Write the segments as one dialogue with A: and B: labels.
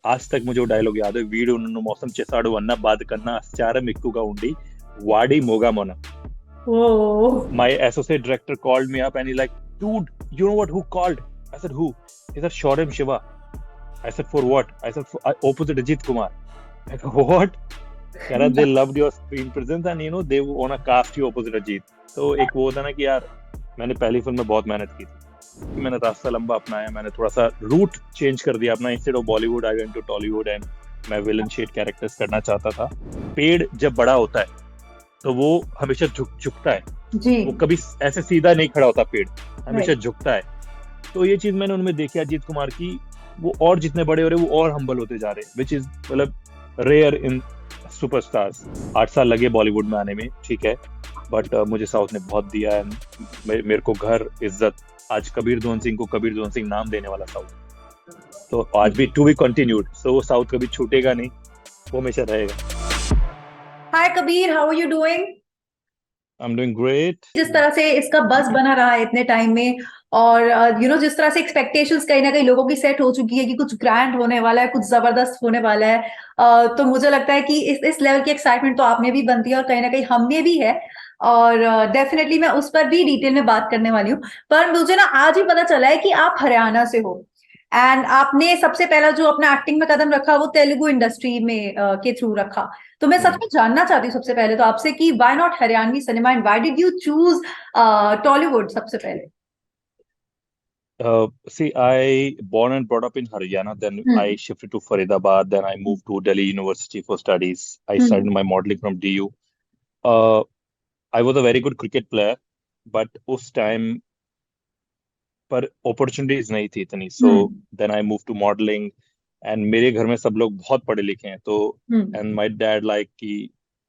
A: आज तक मुझे वो डायलॉग याद है, వీడు నన్ను మోసం చేశాడు అన్న బాధ కన్నా అత్యాచారం ఎక్కువగా ఉండి వాడి మోగమోన.
B: Oh.
A: My associate director called me up and he's like, dude, you know what? Who called? I said, who? He said, Shorim Shiva. I said, for what? I said, for, opposite Ajit Kumar. I go, what? कह रहा they loved your screen presence and they wanna cast you opposite Ajit. तो एक वो होता ना कि यार मैंने पहली फिल्म में बहुत मेहनत की थी कि मैंने रास्ता लंबा अपनाया, मैंने थोड़ा सा रूट चेंज कर दिया अपना. Instead of Bollywood I went to Tollywood and मैं विलन शेड कैरेक्टर्स करना चाहता था. पेड़ जब बड़ा होता है तो वो हमेशा झुकता है.
B: जी.
A: वो कभी ऐसे सीधा नहीं खड़ा होता, पेड़ हमेशा
B: Right.
A: झुकता है. तो ये चीज मैंने उनमें देखी अजीत कुमार की. वो और जितने बड़े हो रहे वो और हम्बल होते जा रहे, विच इज मतलब रेयर इन सुपरस्टार्स. 8 साल लगे बॉलीवुड में आने में, ठीक है, बट मुझे साउथ ने बहुत दिया है. मेरे को घर इज्जत, आज कबीर धवन सिंह को कबीर धवन सिंह नाम देने वाला साउथ. तो आज भी टू बी कंटिन्यूड. सो वो साउथ कभी छूटेगा नहीं, वो हमेशा रहेगा.
B: Hi Kabir, how are you doing?
A: I am doing great.
B: जिस तरह से इसका बस बना रहा है इतने टाइम में, और जिस तरह से एक्सपेक्टेशंस कहीं ना कहीं लोगों की सेट हो चुकी है कि कुछ ग्रैंड होने वाला है, कुछ जबरदस्त होने वाला है, तो मुझे लगता है कि इस लेवल की एक्साइटमेंट तो आप में भी बनती है और कहीं ना कहीं हम में भी है. और डेफिनेटली मैं उस पर भी डिटेल में बात करने वाली हूँ. पर मुझे ना आज ही पता चला है कि आप हरियाणा से हो, एंड आपने सबसे पहला जो अपना एक्टिंग में कदम रखा वो तेलुगु इंडस्ट्री में के थ्रू रखा. तो मैं सच में जानना चाहती हूँ सबसे पहले तो आपसे कि why not Haryanvi cinema and why did you choose Tollywood सबसे पहले.
A: See, I born and brought up in Haryana. Then I
B: hmm.
A: shifted to Faridabad. Then I moved to Delhi University for studies. I
B: hmm.
A: studied my modeling from DU. Uh, I was a very good cricket player, but उस time पर opportunities नहीं थी इतनी. So
B: hmm.
A: then I moved to modeling. And मेरे घर में सब लोग बहुत पढ़े लिखे हैं. तो
B: हम्म.
A: and my dad like कि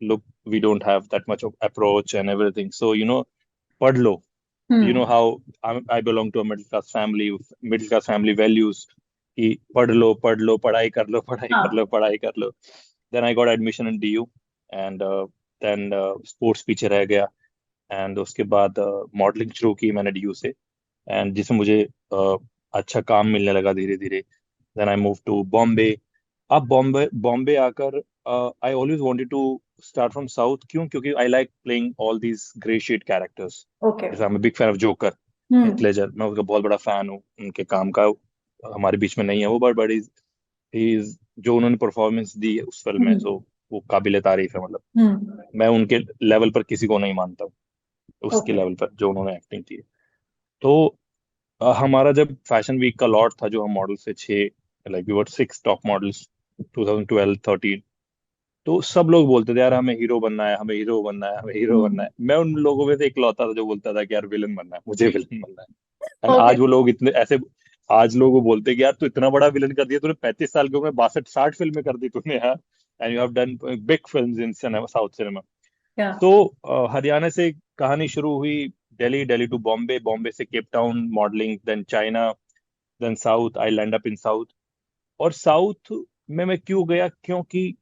A: look, we don't have that much of approach and everything. So पढ़ लो. You know
B: hmm.
A: how I belong to a middle class family values कि पढ़ लो पढ़ाई कर लो पढ़ाई कर लो
B: हाँ.
A: पढ़ाई कर लो. Then I got admission in DU and then sports पीछे रह गया. And उसके बाद मॉडलिंग शुरू की मैंने DU से, एंड जिसमें मुझे अच्छा काम मिलने लगा धीरे धीरे. Then I move to Bombay. अब बॉम्बे बॉम्बे आकर I always wanted to start from south. क्यों? क्योंकि I like playing all these grey shade characters.
B: Okay.
A: जैसे I am big fan of Joker,
B: hmm.
A: Heath Ledger. मैं उसका बहुत बड़ा फैन हूँ उनके काम का. हमारे बीच में नहीं है वो, बट ही इज जो उन्होंने परफॉर्मेंस दी है उस फिल्म में,
B: हम्म.
A: सो वो काबिल तारीफ है. मतलब
B: हम्म.
A: मैं उनके लेवल पर किसी को नहीं मानता हूँ, उसके
B: ओके.
A: लेवल पर जो उन्होंने एक्टिंग की है. तो हमारा जब फैशन वीक का लॉट था, जो हम मॉडल्स थे 6, like we were 6 top models 2012-13. तो सब लोग बोलते थे यार हमें हीरो बनना है, हमें हीरो बनना है, हमें हीरो बनना
B: हम्म.
A: है. मैं उन लोगों में से इकलौता था जो बोलता था कि यार विलन बनना है, मुझे विलन बनना है. And
B: okay.
A: आज वो लोग इतने ऐसे, आज लोग वो बोलते हैं कि यार तू इतना बड़ा विलन कर दिया, तूने 35 साल की उम्र में 62-60 फिल्में कर दी तूने यार. And you have done big films in cinema, south cinema.
B: Yeah.
A: तो हरियाणा से कहानी शुरू हुई. दिल्ली, दिल्ली टू बॉम्बे, बॉम्बे से Cape Town modelling, then China, then south. I land up in south. और साउथ में मैं क्यों गया? क्योंकि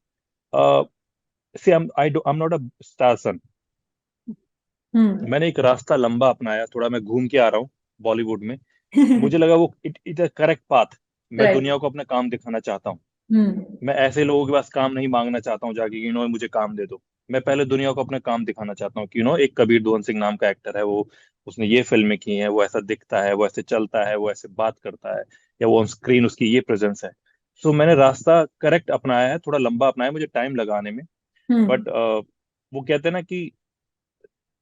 A: see I am not a star son.
B: Hmm.
A: मैंने एक रास्ता लंबा अपनाया, थोड़ा मैं घूम के आ रहा हूँ बॉलीवुड में. मुझे लगा वो it it a correct path. मैं
B: राइट.
A: दुनिया को अपना काम दिखाना चाहता हूँ.
B: हम्म.
A: मैं ऐसे लोगों के पास काम नहीं मांगना चाहता हूँ जाके कि मुझे काम दे दो. मैं पहले दुनिया को अपना काम दिखाना चाहता हूँ कि एक कबीर धवन सिंह नाम का एक्टर है, वो उसने ये फिल्में की हैं, वो ऐसा दिखता है, वो ऐसे चलता है, वो ऐसे बात करता है, या वो ऑन स्क्रीन उसकी ये प्रेजेंस है. सो मैंने रास्ता करेक्ट अपनाया है, थोड़ा लंबा अपनाया, मुझे टाइम लगाने में.
B: हम्म.
A: बट वो कहते हैं ना कि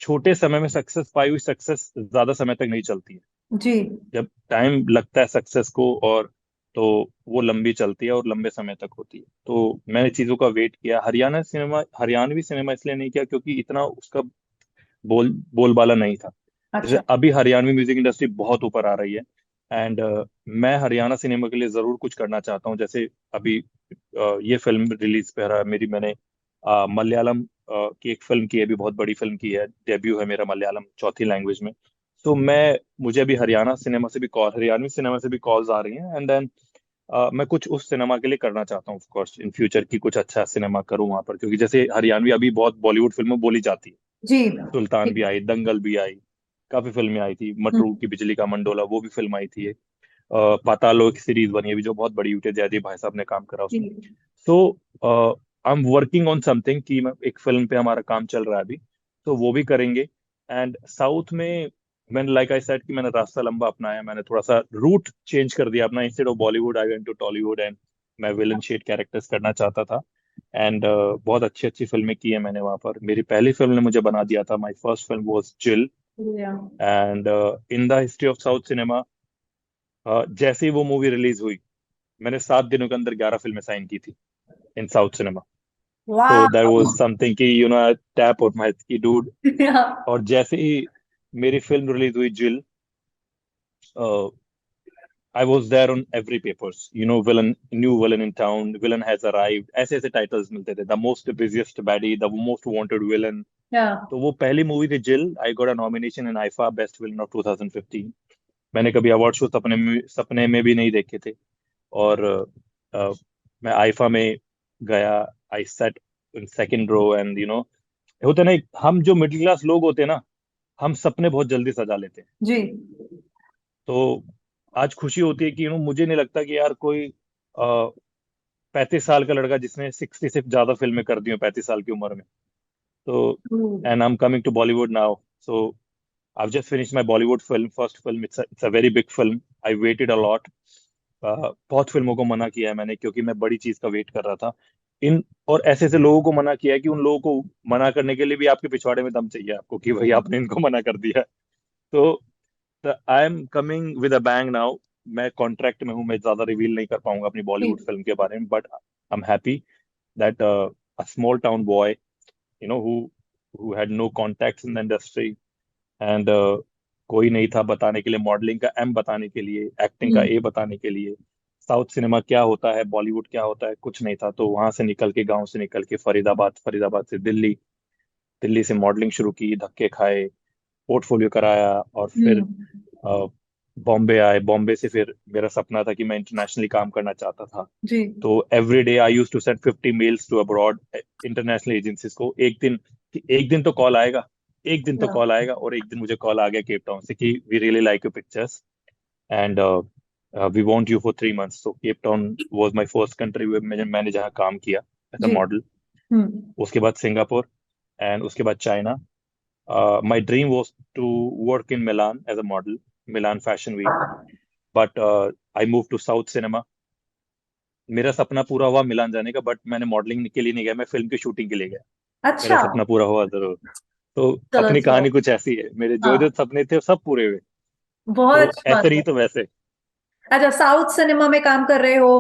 A: छोटे समय में सक्सेस पाई हुई सक्सेस ज्यादा समय तक नहीं चलती है.
B: जी.
A: जब टाइम लगता है सक्सेस को, और तो वो लंबी चलती है और लंबे समय तक होती है. तो मैंने चीजों का वेट किया. हरियाणवी सिनेमा इसलिए नहीं किया क्योंकि इतना उसका बोलबाला नहीं था. जैसे
B: अच्छा.
A: अभी हरियाणवी म्यूजिक इंडस्ट्री बहुत ऊपर आ रही है. एंड मैं हरियाणा सिनेमा के लिए जरूर कुछ करना चाहता हूँ. जैसे अभी ये फिल्म रिलीज पे रहा है मेरी. मैंने मलयालम की एक फिल्म की है, अभी बहुत बड़ी फिल्म की है, डेब्यू है मेरा मलयालम चौथी लैंग्वेज में. तो मुझे अभी हरियाणवी सिनेमा से भी कॉल्स आ रही हैं. एंड देन मैं कुछ उस सिनेमा के लिए करना चाहता हूँ, ऑफ कोर्स इन फ्यूचर की कुछ अच्छा सिनेमा करूँ वहां पर. क्योंकि जैसे हरियाणवी अभी बहुत बॉलीवुड फिल्में बोली जाती है.
B: जी.
A: सुल्तान भी आई, दंगल भी आई, काफी फिल्में आई थी, मटरू
B: हम्म.
A: की बिजली का मंडोला वो भी फिल्म आई थी एक. पाताल लोक सीरीज बनी है अभी, जो बहुत बड़ी हुई है, जयदीप भाई साहब ने काम करा
B: जी
A: उसमें। So I am working on something कि मैं एक फिल्म पे हमारा काम चल रहा है अभी, तो वो भी करेंगे। एंड साउथ में मैंने लाइक आई सेड कि मैंने रास्ता लंबा अपनाया, मैंने थोड़ा सा रूट चेंज कर दिया अपना। Instead of Bollywood I went to Tollywood, and मैं विलन शेड कैरेक्टर्स करना चाहता था। एंड बहुत अच्छी अच्छी फिल्में की है मैंने वहां पर। मेरी पहली फिल्म ने मुझे बना दिया था, माई फर्स्ट फिल्म वॉज जिल।
B: या
A: and in the history of south cinema, जैसे ही वो मूवी रिलीज हुई, मैंने 7 दिनों के अंदर 11 फिल्में साइन की थी इन साउथ सिनेमा। तो
B: वाह
A: दैट वाज समथिंग कि टैप ऑन माय की डूड। और जैसे ही मेरी फिल्म रिलीज हुई Jil, I was there on every papers, villain, new villain in town, villain has arrived, ऐसे ऐसे टाइटल्स मिलते थे, the most busiest baddie, the most wanted villain.
B: या
A: तो वो पहली मूवी थी Jil. I got a nomination in IIFA best villain of 2015। मैंने कभी अवार्ड शो सपने में भी नहीं देखे थे। और मैं आईफा में गया। I set in second row, and होता है ना, हम जो मिडिल क्लास लोग होते हैं ना, हम सपने बहुत जल्दी सजा लेते हैं।
B: जी
A: तो आज खुशी होती है कि मुझे नहीं लगता कि यार कोई 35 साल का लड़का जिसने 60 से ज्यादा फिल्में कर दी हो 35 साल की उम्र में। तो and I am coming to Bollywood now. So I've just finished my Bollywood film, first film. It's a very big film. I waited a lot. बहुत फिल्मों को मना किया है मैंने, क्योंकि मैं बड़ी चीज का वेट कर रहा था। इन और ऐसे ऐसे लोगों को मना किया है कि उन लोगों को मना करने के लिए भी आपके पिछवाड़े में दम चाहिए आपको, कि भाई आपने इनको मना कर दिया है। तो आई am coming with a bang now. मैं कॉन्ट्रैक्ट में हूँ, मैं ज्यादा रिवील नहीं कर पाऊंगा अपनी बॉलीवुड
B: जी
A: फिल्म के बारे में, but I am happy that a small town boy, who had no contacts in the industry, and कोई नहीं था बताने के लिए, मॉडलिंग का एम बताने के लिए, एक्टिंग का
B: हम्म
A: ए बताने के लिए, साउथ सिनेमा क्या होता है, बॉलीवुड क्या होता है, कुछ नहीं था। तो वहां से निकल के, गांव से निकल के फरीदाबाद, फरीदाबाद से दिल्ली, दिल्ली से मॉडलिंग शुरू की, धक्के खाए, पोर्टफोलियो कराया, और फिर
B: हम्म
A: अ, बॉम्बे आए। बॉम्बे से फिर मेरा सपना था कि मैं इंटरनेशनली काम करना चाहता था।
B: जी
A: तो every day I use to send 50 mails to abroad, international agencies को। एक दिन तो कॉल आएगा, एक दिन तो
B: या
A: कॉल आएगा। और एक दिन मुझे कॉल आ गया केप टाउन से कि we really like your pictures, and we want you for 3 months. तो Cape Town was my first country मैंने जहाँ काम किया एज अ
B: जी
A: मॉडल।
B: हम्म
A: उसके बाद सिंगापुर, एंड उसके बाद China. My dream was to work in Milan as a model, Milan fashion week, but I move to south cinema. मेरा सपना पूरा हुआ मिलान जाने का, बट मैंने मॉडलिंग के लिए नहीं गया, मैं फिल्म की शूटिंग के लिए गया। मेरा
B: अच्छा
A: सपना पूरा हुआ जरूर। तो
B: चलो
A: अपनी
B: तो
A: कहानी कुछ ऐसी है, मेरे जो जो
B: हाँ
A: सपने थे वो सब पूरे हुए।
B: बहुत
A: तो
B: अच्छी
A: ऐसे
B: बात
A: नहीं
B: है।
A: तो वैसे।
B: अच्छा साउथ सिनेमा में काम कर रहे हो,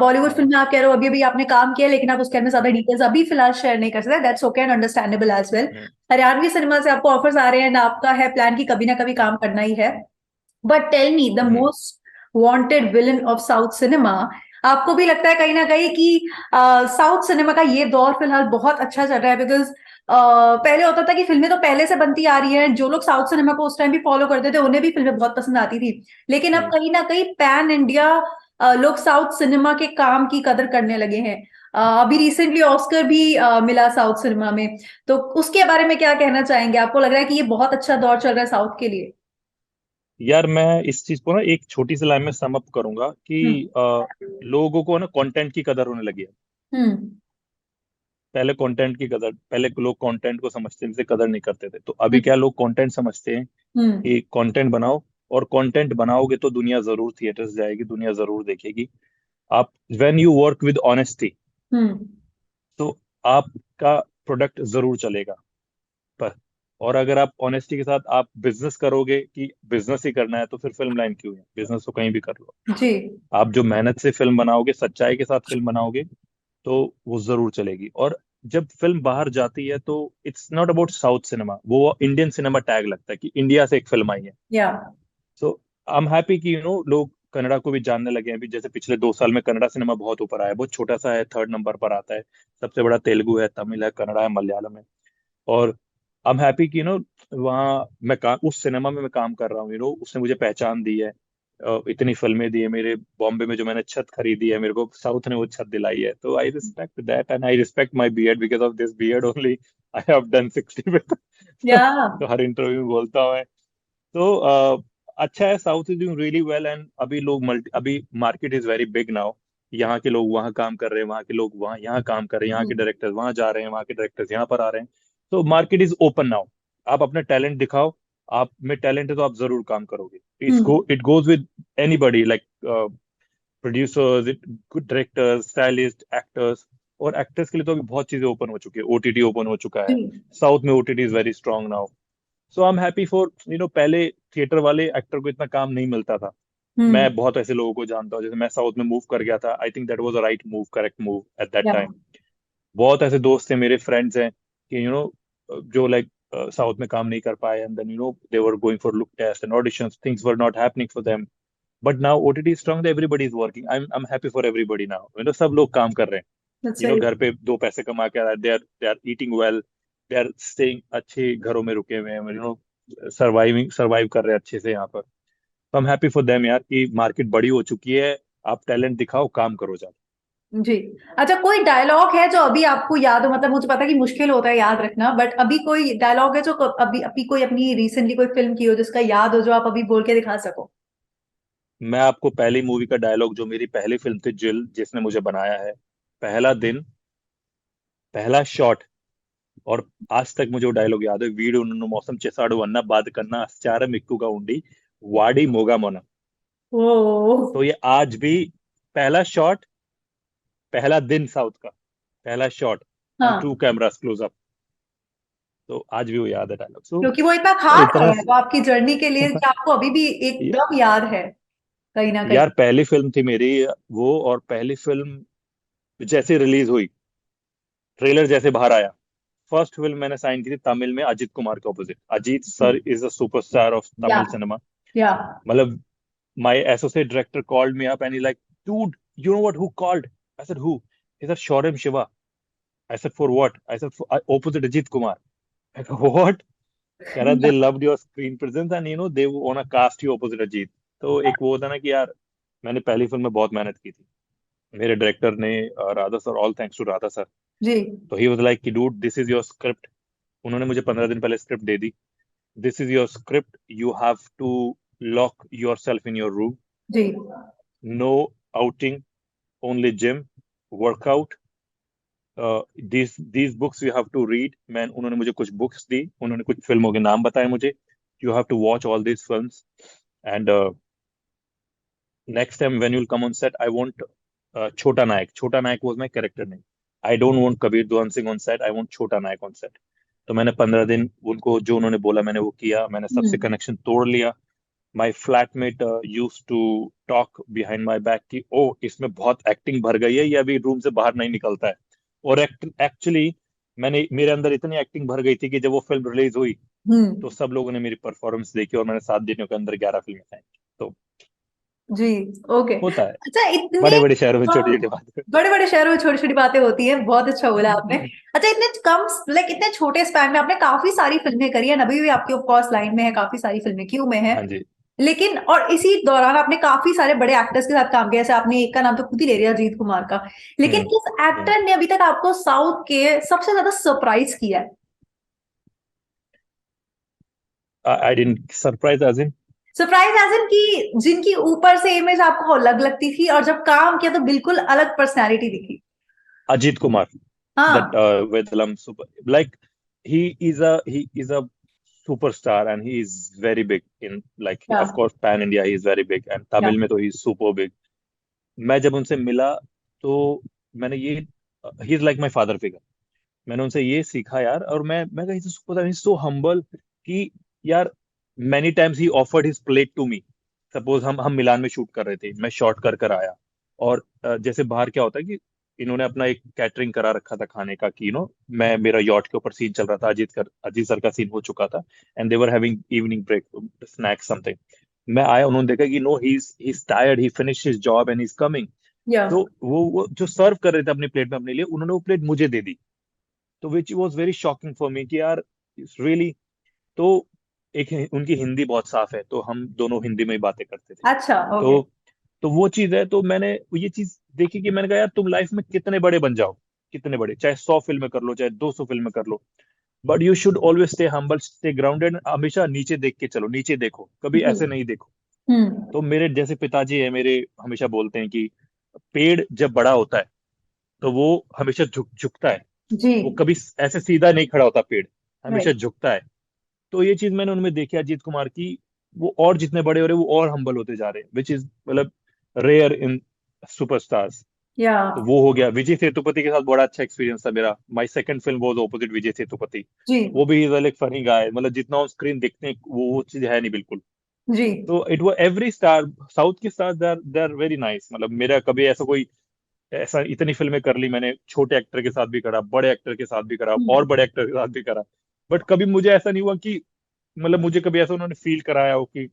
B: बॉलीवुड फिल्म
A: हाँ।
B: में आप कह रहे हो अभी अभी आपने काम किया, लेकिन आप उसके अंदर ज्यादा डिटेल्स अभी फिलहाल शेयर नहीं कर सकते, that's okay and understandable as well.
A: Hmm,
B: Haryanvi cinema से आपको ऑफर्स आ रहे हैं, आपका है प्लान कि कभी ना कभी काम करना ही है। But tell me the
A: hmm.
B: Most wanted villain of south cinema, आपको भी लगता है कहीं ना कहीं कि साउथ सिनेमा का ये दौर फिलहाल बहुत अच्छा चल रहा है? बिकॉज पहले होता था कि फिल्में तो पहले से बनती आ रही हैं, जो लोग साउथ सिनेमा को उस टाइम भी फॉलो करते थे उन्हें भी फिल्में बहुत पसंद आती थी, लेकिन अब
A: हम्म।
B: कहीं ना कहीं पैन इंडिया लोग साउथ सिनेमा के काम की कदर करने लगे हैं। अभी रिसेंटली ऑस्कर भी मिला साउथ सिनेमा में, तो उसके बारे में क्या कहना चाहेंगे? आपको लग रहा है कि ये बहुत अच्छा दौर चल रहा है साउथ के लिए?
A: यार मैं इस चीज को ना एक छोटी सी लाइन में सम अप करूंगा कि
B: हम्म
A: लोगों को ना कंटेंट की कदर होने लगी है।
B: हम्म
A: पहले कंटेंट की कदर, पहले लोग कंटेंट को समझते थे, कदर नहीं करते थे। तो अभी
B: हम्म
A: क्या लोग कंटेंट समझते हैं
B: हम्म
A: कि कंटेंट बनाओ, और कंटेंट बनाओगे तो दुनिया जरूर थिएटर्स जाएगी, दुनिया जरूर देखेगी। आप when you work with honesty,
B: hmm
A: तो आपका प्रोडक्ट जरूर चलेगा। पर और अगर आप ऑनेस्टी के साथ आप बिजनेस करोगे कि बिजनेस ही करना है, तो फिर फिल्म लाइन क्यों है, बिजनेस तो कहीं भी कर लो।
B: जी
A: आप जो मेहनत से फिल्म बनाओगे, सच्चाई के साथ फिल्म बनाओगे, तो वो जरूर चलेगी। और जब फिल्म बाहर जाती है, तो it's not about south cinema, वो इंडियन सिनेमा टैग लगता है कि इंडिया से एक फिल्म आई है।
B: या
A: सो आई एम हैप्पी कि लोग कन्नड़ा को भी जानने लगे हैं अभी। जैसे पिछले 2 साल में कन्नड़ा सिनेमा बहुत ऊपर आया है, बहुत छोटा सा है, थर्ड नंबर पर आता है। सबसे बड़ा तेलुगु है, तमिल है, कन्नड़ा है, मलयालम है। और आई एम हैप्पी कि वहाँ मैं काम, उस सिनेमा में मैं काम कर रहा हूँ, उसने मुझे पहचान दी है। इतनी फिल्में दी है मेरे। बॉम्बे में जो मैंने छत खरीदी है, मेरे को साउथ ने वो छत दिलाई है। तो I respect that, and I respect my beard, because of this beard only I have done 60 में।
B: या
A: तो हर इंटरव्यू में बोलता हूँ मैं। तो अच्छा है, south is doing really well, and अभी लोग मल्टी, अभी market is very big now. यहाँ के लोग वहाँ काम कर रहे हैं, वहाँ के लोग वहाँ यहाँ काम कर रहे हैं, यहाँ के
B: हम्म
A: डायरेक्टर्स वहाँ जा रहे हैं, वहाँ के डायरेक्टर्स यहाँ पर आ रहे हैं। तो मार्केट इज ओपन नाउ। आप अपना टैलेंट दिखाओ, आप में टैलेंट है तो आप जरूर काम करोगे।
B: Hmm
A: it goes with anybody, like producers, directors, stylist, actors. और एक्टर्स के लिए तो अभी बहुत चीजें ओपन हो चुकी है, ओटीटी ओपन हो चुका
B: जी
A: है। साउथ में OTT is very strong now. So I am happy for, पहले थिएटर वाले एक्टर को इतना काम नहीं मिलता था। मैं
B: हम्म
A: बहुत ऐसे लोगों को जानता हूँ, जैसे मैं साउथ में मूव कर गया था, I think that was a right move, correct move at that
B: या
A: टाइम। बहुत ऐसे दोस्त हैं, मेरे फ्रेंड्स हैं कि जो लाइक साउथ में काम नहीं कर पाए, and then they were going for look test and auditions, things were not happening for them. But now OTT is strong, everybody is working, I am happy for everybody now, सब लोग काम कर रहे हैं।
B: दैट्स वेरी
A: घर पे दो पैसे कमा के आ रहा है, they are eating well, they are staying, अच्छे घरों में रुके हुए हैं, सर्वाइव कर रहे हैं अच्छे से यहाँ पर। तो आई एम हैप्पी फॉर देम यार, कि मार्केट बड़ी हो चुकी है। आप टैलेंट दिखाओ, काम करो जाके।
B: जी। अच्छा, कोई डायलॉग है जो अभी आपको याद हो? मतलब मुझे पता है कि मुश्किल होता है याद रखना, बट अभी कोई डायलॉग है जो अभी अभी कोई अपनी रिसेंटली कोई फिल्म की हो जिसका याद हो, जो आप अभी बोल के दिखा सको?
A: मैं आपको पहली मूवी का डायलॉग, जो मेरी पहली फिल्म थी जिल, जिसने मुझे बनाया है, पहला दिन, पहला शॉट, और आज तक मुझे वो डायलॉग याद है। वीड उन्होंने मौसम చేసాడు అన్న बात करना అచారం ఎక్కువగా ఉండి वाडी मोगा मोना।
B: ओ।
A: तो ये आज भी, पहला शॉट, पहला दिन साउथ का, पहला शॉट, एंड
B: हाँ,
A: टू कैमरास क्लोज अप। तो आज भी वो याद है डायलॉग। सो
B: क्योंकि वो इतना
A: यार
B: खास
A: इतना
B: है वो आपकी जर्नी के लिए कि आपको अभी भी एकदम याद है, कहीं ना कहीं।
A: यार पहली फिल्म थी मेरी वो, और पहली फिल्म जैसे रिलीज हुई, ट्रेलर जैसे बाहर आया, फर्स्ट फिल्म मैंने साइन की थी तमिल में अजीत कुमार के opposite. Ajit sir is a superstar of
B: या
A: तमिल सिनेमा।
B: या
A: मतलब my associate director called me up and he's like, dude, you know what, who called? I said, who? He said, Shorem Shiva. I said, for what? I said, for, opposite Ajit Kumar. I go, what? कह रहा, they loved your screen presence and they wanna cast you opposite Ajit. तो एक वो होता ना कि यार, मैंने पहली फिल्म में बहुत मेहनत की थी। मेरे डायरेक्टर ने, Radha sir, all thanks to Radha sir.
B: जी
A: तो ही वाज लाइक कि dude, this is your script. उन्होंने मुझे 15 दिन पहले स्क्रिप्ट दे दी। This is your script, you have to lock yourself in your room,
B: जी
A: no outing, only gym, workout, these books you have to read। मैं, उन्होंने मुझे कुछ बुक्स दी, उन्होंने कुछ फिल्मों के नाम बताए मुझे, you have to watch all these films, and next time when you'll come on set, I want छोटा नायक, छोटा नायक was my character name। I don't want Kabir दुआन Singh on set, I want छोटा नायक on set। तो मैंने 15 दिन उनको जो उन्होंने बोला मैंने वो किया, मैंने सबसे
B: हम्म
A: कनेक्शन तोड़ लिया। My flatmate use to talk behind my back कि ओ, इसमें बहुत एक्टिंग भर गई है, ये अभी रूम से बाहर नहीं निकलता है। और एक्चुअली मैंने, मेरे अंदर इतनी एक्टिंग भर गई थी कि जब वो फिल्म रिलीज हुई तो
B: हम्म
A: सब लोगों ने मेरी परफॉर्मेंस देखी, और मैंने 7 दिनों के अंदर 11 फिल्में साइन की। तो
B: जी। ओके।
A: होता है,
B: अच्छा, इतने
A: बड़े बड़े शहरों में छोटी छोटी बात है।
B: बड़े बड़े शहरों में छोटी छोटी बातें होती हैं, बहुत अच्छा बोला आपने। अच्छा, इतने कम, लाइक इतने छोटे स्पैन में आपने काफी सारी फिल्में करी है, अभी भी आपकी ऑफ कोर्स लाइन में है, काफी सारी फिल्में क्यों में है।
A: हाँ जी।
B: लेकिन और इसी दौरान आपने काफी सारे बड़े एक्टर्स के साथ काम किया, जैसे आपने एक का नाम तो खुद ही ले लिया, अजीत कुमार का। लेकिन
A: हम्म
B: किस
A: हम्म
B: एक्टर ने अभी तक आपको साउथ के सबसे ज्यादा सरप्राइज किया है?
A: I didn't surprise as in.
B: Surprise as in कि जिनकी ऊपर से इमेज आपको अलग लगती थी और जब काम किया तो बिल्कुल अलग पर्सनैलिटी दिखी।
A: अजीत कुमार, that
B: हाँ।
A: Vedalam super, like he is a superstar, and he is very big in, like,
B: या
A: of course pan India he is very big, and
B: या
A: Tamil में तो he is super big। मैं जब उनसे मिला तो मैंने ये, ही is like my father figure. मैंने उनसे ये सीखा यार, और मैं कहीं से सुपर, सो हम्बल कि यार, many times he offered his plate to me. Suppose हम मिलान में शूट कर रहे थे, मैं शॉट कर कर आया, और जैसे बाहर क्या होता है कि इन्होंने अपना एक कैटरिंग करा रखा था खाने का, कि मैं, मेरा यॉट के ऊपर सीन चल रहा था, अजीत सर का सीन हो चुका था, and they were having evening break, snack something. मैं आया, उन्होंने देखा कि no, he is tired, he finish his job and he is coming.
B: या
A: तो वो जो सर्व कर रहे थे अपनी प्लेट में अपने लिए, उन्होंने वो प्लेट मुझे दे दी। तो which was very shocking for me कि यार, रियली। तो एक उनकी हिंदी बहुत साफ है, तो हम दोनों हिंदी में ही बातें करते थे।
B: अच्छा, ओके।
A: तो तो वो चीज है, तो मैंने ये चीज देखी कि मैंने कहा यार, तुम लाइफ में कितने बड़े बन जाओ, कितने बड़े, चाहे 100 फिल्में कर लो, चाहे 200 फिल्में कर लो, but you should always stay humble, stay grounded, हमेशा नीचे देख के चलो, नीचे देखो, कभी
B: जी।
A: ऐसे नहीं देखो।
B: हम्म।
A: तो मेरे जैसे पिताजी है मेरे, हमेशा बोलते हैं कि पेड़ जब बड़ा होता है तो वो हमेशा झुकता है,
B: जी।
A: वो कभी ऐसे सीधा नहीं खड़ा होता पेड़, हमेशा
B: राइट।
A: झुकता है। तो ये चीज मैंने उनमें देखी अजीत कुमार की, वो और जितने बड़े हो रहे हैं वो और हम्बल होते जा रहे हैं, विच इज मतलब रेयर इन सुपरस्टार्स।
B: या।
A: तो वो हो गया। विजय सेतुपति के साथ बड़ा अच्छा एक्सपीरियंस था मेरा, my second film was opposite Vijay Sethupathi.
B: जी।
A: वो भी इज लाइक फनी गाय, मतलब जितना ऑन स्क्रीन दिखते हैं वो चीज है नहीं बिल्कुल।
B: जी।
A: तो इट वो एवरी स्टार, साउथ के star they are very nice. मतलब मेरा कभी ऐसा कोई, ऐसा इतनी फिल्में कर ली मैंने, छोटे एक्टर के साथ भी करा, बड़े एक्टर के साथ भी करा, और
B: हम्म।
A: बड़े एक्टर के साथ भी करा, बट कभी मुझे ऐसा नहीं हुआ कि, मतलब मुझे कभी ऐसा उन्होंने फील कराया हो कि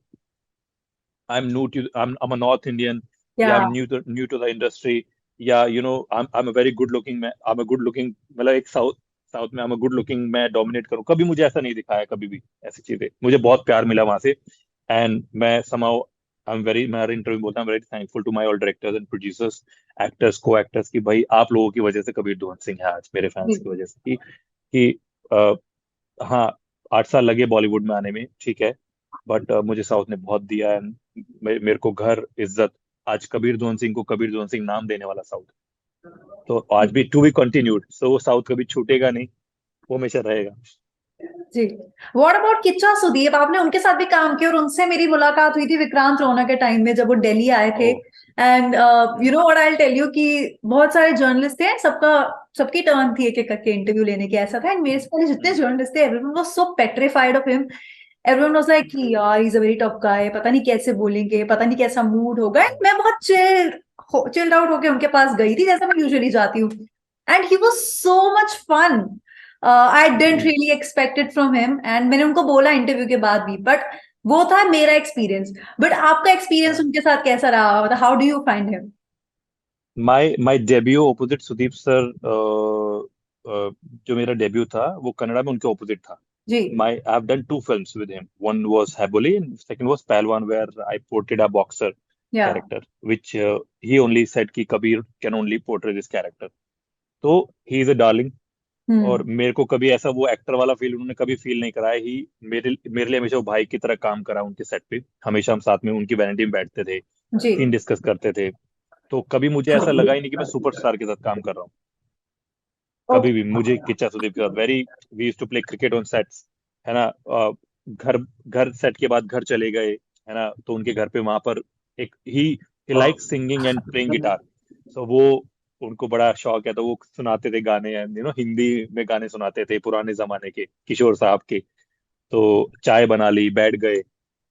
A: I am new to, I am a north Indian, या आई
B: या।
A: Am new to the industry, या I am a very good looking, मैं I am a good looking, मतलब एक साउथ साउथ में I am a good looking, मैं dominate करूं, कभी मुझे ऐसा नहीं दिखाया कभी भी। ऐसी चीजें मुझे बहुत प्यार मिला वहां से। एंड मैं somehow आई एम वेरी, मैं हर इंटरव्यू में बोलता हूँ, very thankful to my all directors and producers, actors, co actors, की भाई आप लोगों की वजह से कबीर ध्वन सिंह है आज, मेरे
B: जी।
A: फैंस की वजह से। कि अ, हाँ, 8 साल लगे बॉलीवुड में आने में, ठीक है, बट मुझे साउथ ने बहुत दिया। एंड मेरे को घर, इज्जत, आज कबीर ध्वन सिंह को कबीर ध्वन सिंह नाम देने वाला साउथ। तो आज भी टू बी कंटिन्यूड, सो वो साउथ कभी छूटेगा नहीं, वो हमेशा रहेगा।
B: जी। व्हाट अबाउट किच्चा सुदीप, आपने उनके साथ भी काम किया और उनसे मेरी मुलाकात हुई थी विक्रांत रोना के टाइम में जब वो दिल्ली आए थे।
A: ओ।
B: And you know what I tell you कि बहुत सारे जर्नलिस्ट थे, सबका सबकी टर्न थी एक एक करके इंटरव्यू लेने की, ऐसा था। एंड मेरे से पहले जितने जर्नलिस्ट थे, everyone was so petrified of him. Everyone was like कि यार he is a very tough guy, पता नहीं कैसे बोलेंगे, पता नहीं कैसा मूड होगा। एंड मैं बहुत चिल्ड आउट होके उनके पास गई थी, जैसे मैं यूजुअली जाती हूँ। And he was so much fun. I didn't really expected from him, and मैंने उनको बोला इंटरव्यू के बाद भी, बट वो था मेरा एक्सपीरियंस। बट आपका एक्सपीरियंस उनके साथ कैसा रहा, मतलब how do you find him?
A: My debut opposite Sudeep sir, जो मेरा डेब्यू था वो कन्नड़ा में उनके ऑपोजिट था।
B: जी।
A: My I've done two films with him. One was Haboli and second was Palwan, where I portrayed a boxer
B: या।
A: character, which he only said कि Kabir can only portray this character. तो he is a darling। और
B: हम्म।
A: मेरे को कभी ऐसा वो actor वाला फील उन्होंने कभी फील नहीं कराया ही। मेरे मेरे लिए हमेशा वो भाई की तरह काम करा उनके सेट पे। हमेशा हम साथ में उनकी वैनिटी में बैठते थे,
B: जी।
A: सीन डिस्कस करते थे। तो कभी मुझे ऐसा लगा ही नहीं कि मैं सुपरस्टार के साथ काम कर रहा हूँ। कभी भी
B: ओके।
A: मुझे किच्चा सुदीप के साथ very, we used to play cricket on sets, है ना। घर घर सेट के बाद घर चले गए, है ना, तो उनके घर पे वहां पर एक ही like singing and playing guitar. So वो, उनको बड़ा शौक है, तो वो सुनाते थे गाने, हिंदी में गाने सुनाते थे पुराने जमाने के किशोर साहब के। तो चाय बना ली, बैठ गए।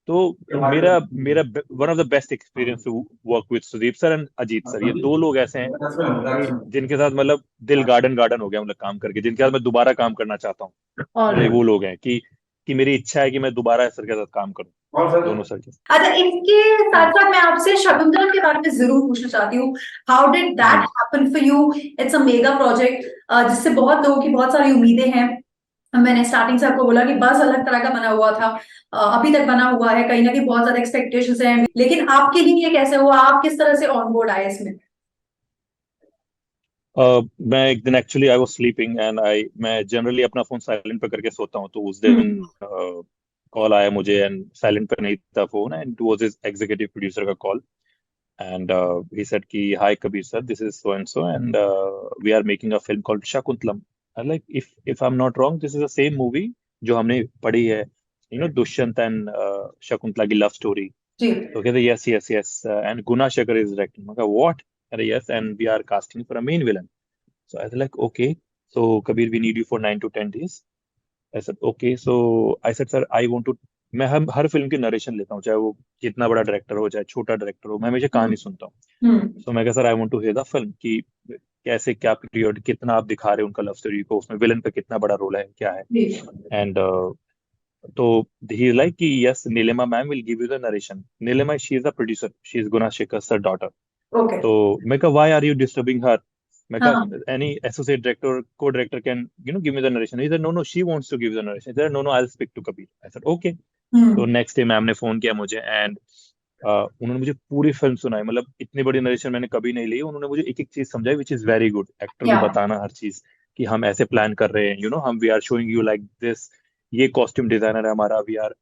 A: तो मेरा मेरा one of the best experience to work with Sudeep sir and Ajith sir, ये दो लोग ऐसे हैं कि जिनके साथ मतलब दिल गार्डन गार्डन हो गया, मतलब काम करके, जिनके साथ मैं दोबारा काम करना चाहता हूँ।
B: और
A: मतलब ये वो लोग हैं कि मेरी इच्छा है कि मैं दोबारा सर के साथ काम करूँ, दोनों सर के साथ।
B: अच्छा, इसके साथ
A: हम्म।
B: साथ मैं आपसे शकुंतलम के बारे में जरूर पूछना चाहती हूँ। How did that
A: hmm.
B: Happen for you? It's a mega project जिससे बहुत लोगों की बहुत सारी उम्मीदें हैं। मैंने स्टार्टिंग से आपको बोला कि बस अलग तरह का बना हुआ था, अभी तक बना हुआ है, कहीं ना कहीं बहुत ज्यादा एक्सपेक्टेशंस हैं, लेकिन आपके लिए ये कैसे हुआ, आप किस तरह से ऑन बोर्ड आए इसमें?
A: मैं एक दिन actually I was sleeping and I, मैं जनरली अपना फोन साइलेंट पे करके सोता हूँ, तो उस दिन
B: हम्म।
A: कॉल आया मुझे एंड साइलेंट पे नहीं था phone, and it was his executive producer का call. And he said ki, hi Kabir sir, this is so and so, and we are making a film called Shakuntalam. I like, if I'm not wrong, this is the same movie जो हमने पढ़ी है, Dushyant and Shakuntala की love story.
B: जी।
A: तो कहते yes, yes, yes, and Guna Shankar is directing. मैं कहा what? अरे yes, and we are casting for a main villain. So I was like, okay, so Kabir, we need you for 9 to 10 days. I said okay, so I said sir, I want to, मैं हर film की narration लेता हूँ, चाहे वो कितना बड़ा director हो, चाहे छोटा डायरेक्टर हो, मैं हमेशा कहानी सुनता हूँ।
B: हम्म।
A: सो मैं कहा sir, I want to hear the film कि कैसे, क्या पीरियड, कितना आप दिखा रहे हो उनका लव स्टोरी को, उसमें विलन पे कितना बड़ा रोल है, क्या है।
B: जी।
A: एंड तो ही इज लाइक कि yes, Neelima ma'am will give you the narration. Neelima, she is the producer, she is Guna Shekhar sir daughter.
B: Okay.
A: तो मैं कहा why are you disturbing her. मैं
B: हाँ।
A: कहा any associate director, co director can give me the narration. He said no no, she wants to give the narration. No no, I will speak to Kabir. I said okay. तो
B: हम्म।
A: Next day ma'am ने phone किया मुझे, and उन्होंने मुझे पूरी film सुनाई। मतलब इतनी बड़ी नरेशन मैंने कभी नहीं ली, उन्होंने मुझे एक एक चीज समझाई, which is very good, actor को
B: या।
A: बताना हर चीज कि हम ऐसे प्लान कर रहे हैं, हम we are showing you like this, ये कॉस्ट्यूम डिजाइनर है हमारा, वी आर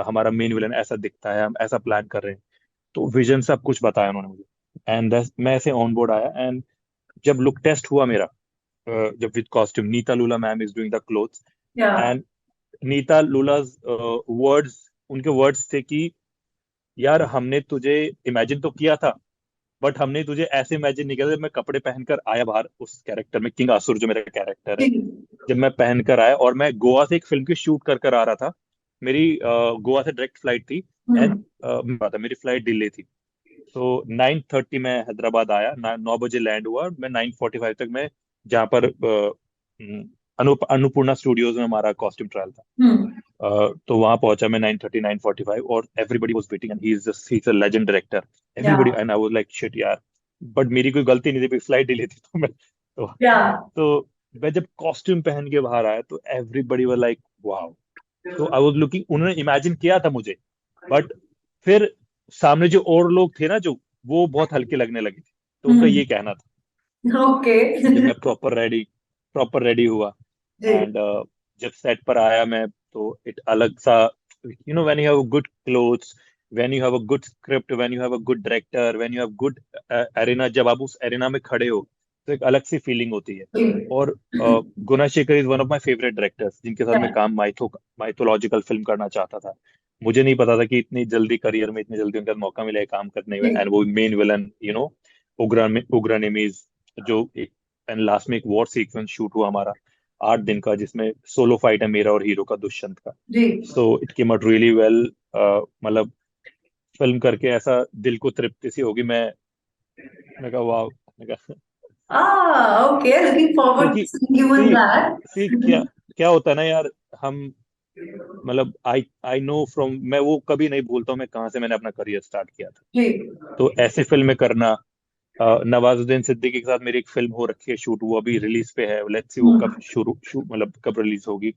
A: हमारा मेन विलन ऐसा दिखता है, हम ऐसा प्लान कर रहे हैं। तो विजन सब कुछ बताया उन्होंने मुझे, एंड मैं ऐसे ऑन बोर्ड आया। एंड जब लुक टेस्ट हुआ मेरा, जब with costume, Neeta Lulla ma'am is doing the clothes,
B: या
A: एंड नीता लूलाज वर्ड्स, उनके वर्ड्स थे कि यार हमने तुझे इमेजिन तो किया था, बट हमने तुझे ऐसे इमेजिन नहीं किया था। जब मैं कपड़े पहनकर आया बाहर उस कैरेक्टर में, किंग आसुर जो मेरा कैरेक्टर है, जब मैं पहनकर आया और मैं गोवा से एक फिल्म की शूट कर कर आ रहा था, मेरी गोवा से डायरेक्ट फ्लाइट थी, एंड मेरी फ्लाइट डिले थी। तो 9:30 में हैदराबाद आया, 9 बजे लैंड हुआ, मैं 9:45 तक मैं जहाँ पर अन्नपूर्णा स्टूडियोज में हमारा कॉस्ट्यूम ट्रायल था, तो वहां पहुंचा मैं 9:30 9:45, और everybody was waiting, and he is a legend director, everybody, and I was like shit यार, बट मेरी कोई गलती नहीं थी, फ्लाइट डिले थी। तो मैं जब कॉस्ट्यूम पहन के बाहर आया तो एवरीबडी वाज लाइक वाओ। तो आई वाज लुकिंग, उन्होंने इमेजिन किया था मुझे, बट फिर सामने जो और लोग थे ना, जो वो बहुत हल्के लगने लगे थे, तो उनका ये कहना था।
B: ओके।
A: जब मैं प्रॉपर रेडी हुआ,
B: जी
A: एंड जब सेट पर आया मैं, तो एक अलग सा, when you have good clothes, when you have a good script, when you have a good director, when you have good arena, जब आप उस एरिना में खड़े हो तो एक अलग सी फीलिंग होती है।
B: जी
A: और Guna Shekhar is one of my favourite directors, जिनके साथ
B: या
A: मैं काम माइथोलॉजिकल फिल्म करना चाहता था। मुझे नहीं पता था कि इतनी जल्दी करियर में, इतनी जल्दी उनका मौका मिलेगा काम करने में,
B: जी
A: एंड वो मेन विलन, उग्रा नेमीज, जो एक, एंड लास्ट में एक वॉर सीक्वेंस शूट हुआ हमारा 8 दिन का, जिसमें सोलो फाइट है मेरा और हीरो का, दुष्यंत का।
B: जी
A: so it came out really well. मतलब फिल्म करके ऐसा दिल को तृप्ति सी होगी। मैं कहा वाह, मैं कहा
B: ओके, लुकिंग फॉरवर्ड
A: क्योंकि
B: to seeing you in
A: see
B: that.
A: See क्या क्या होता है ना यार, हम, मतलब आई आई नो फ्रॉम, मैं वो कभी नहीं भूलता हूँ मैं कहाँ से मैंने अपना करियर स्टार्ट किया था।
B: जी
A: तो ऐसे फिल्में करना, नवाजुद्दीन सिद्दीकी के साथ मेरी एक फिल्म हो रखी है शूट, वो अभी रिलीज पे है, लेट्स सी वो कब मतलब कब रिलीज होगी।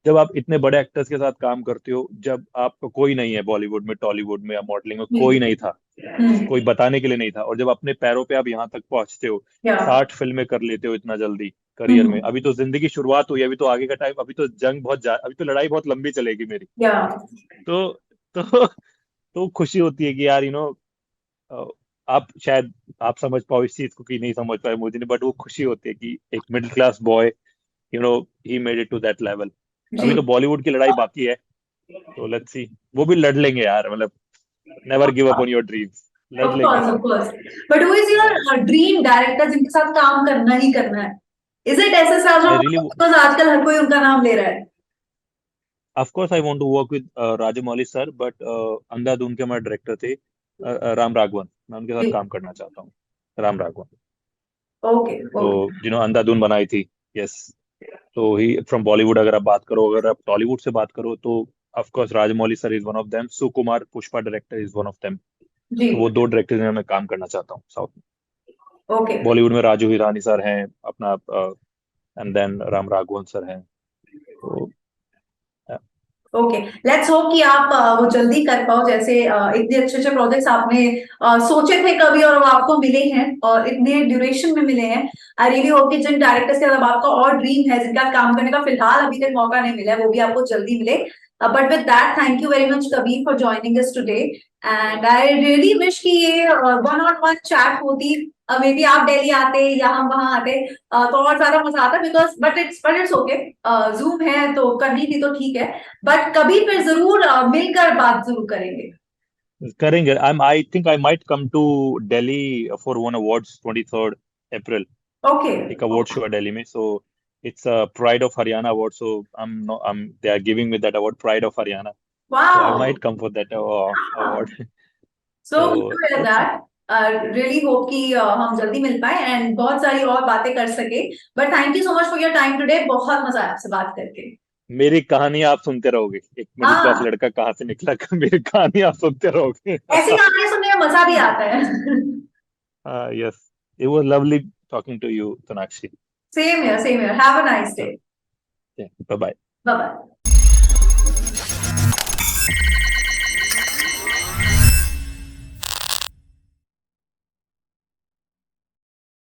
A: जब आप इतने बड़े एक्टर्स के साथ काम करते हो, जब आपका कोई नहीं है बॉलीवुड में, टॉलीवुड में या मॉडलिंग में,
B: जी
A: कोई नहीं था, कोई
B: हम्म
A: बताने के लिए नहीं था, और जब अपने पैरों पे आप यहाँ तक पहुंचते हो,
B: या
A: 60 फिल्में कर लेते हो इतना जल्दी करियर में,
B: हम्म
A: अभी तो जिंदगी शुरुआत हुई है, अभी तो आगे का टाइम, अभी तो अभी तो लड़ाई बहुत लंबी चलेगी मेरी।
B: या
A: तो तो तो खुशी होती है कि यार आप शायद आप समझ पाओ इस चीज को कि नहीं समझ पाए, मुझे नहीं, बट वो खुशी होती है कि एक middle class boy, he made it to that level. अभी
B: जी
A: तो बॉलीवुड की लड़ाई बाकी है, तो लेट्स सी, वो भी लड़ लेंगे यार, मतलब never give up on your dreams, लड़ लेंगे।
B: Of course. But who is your dream director जिनके साथ काम करना ही करना है? Is it S S
A: I
B: Rajamouli?
A: Really,
B: because आजकल हर कोई उनका नाम ले रहा है।
A: Of course I want to work with Rajamouli sir, but Andhadhun के हमारे डायरेक्टर थे राम राघवन, मैं उनके साथ काम करना चाहता हूँ, राम राघवन।
B: ओके
A: तो
B: ओके
A: अंधाधुन बनाई थी, यस। तो ही फ्रॉम बॉलीवुड, अगर आप बात करो, अगर आप टॉलीवुड से बात करो, तो of course Rajamouli sir is one of them, Sukumar Pushpa director is one of them.
B: जी
A: तो वो दो डायरेक्टर जिन्हें मैं काम करना चाहता हूँ साउथ में।
B: ओके
A: बॉलीवुड में राजू हिरानी सर हैं अपना, and then Ram Raghavan sir हैं। तो
B: ओके। लेट्स होप कि आप वो जल्दी कर पाओ, जैसे इतने अच्छे अच्छे प्रोजेक्ट्स आपने सोचे थे कभी और वो आपको मिले हैं और इतने ड्यूरेशन में मिले हैं। आई रियली होप कि जिन डायरेक्टर्स के साथ आपका और ड्रीम है, जिनका काम करने का फिलहाल अभी तक मौका नहीं मिला है, वो भी आपको जल्दी मिले। But with that, thank you very much Kabir for joining us today. And I really wish कि ये वन ऑन वन चैट होती, मे बी आप दिल्ली आते या हम वहां आते, तो और ज्यादा मजा आता, because but it's okay. Zoom है तो करनी थी तो ठीक है। बट कभी फिर जरूर मिलकर बात जरूर करेंगे।
A: करेंगे। I think I might come to Delhi for one awards 23rd April,
B: okay
A: एक अवार्ड शो है दिल्ली में, so it's pride of Haryana award, so I'm they are giving me that award, pride of Haryana, so I
B: wow,
A: might come for that award.
B: So
A: So
B: good to hear
A: let's see.
B: That. Really hope कि हम जल्दी मिल पाए and बहुत सारी और बातें कर सके। But thank you so much for your time today, बहुत मजा आया आपसे बात करके।
A: मेरी कहानी आप सुनते रहोगे, एक मिडिल क्लास
B: हाँ,
A: लड़का कहाँ से निकला, मेरी कहानी आप सुनते रहोगे।
B: ऐसी कहानियां सुनने में मजा भी आता है।
A: Yes, it was lovely talking to you, Sonakshi.
B: Same here, same here. Have a nice day.
A: Yeah, bye bye.
B: Bye bye.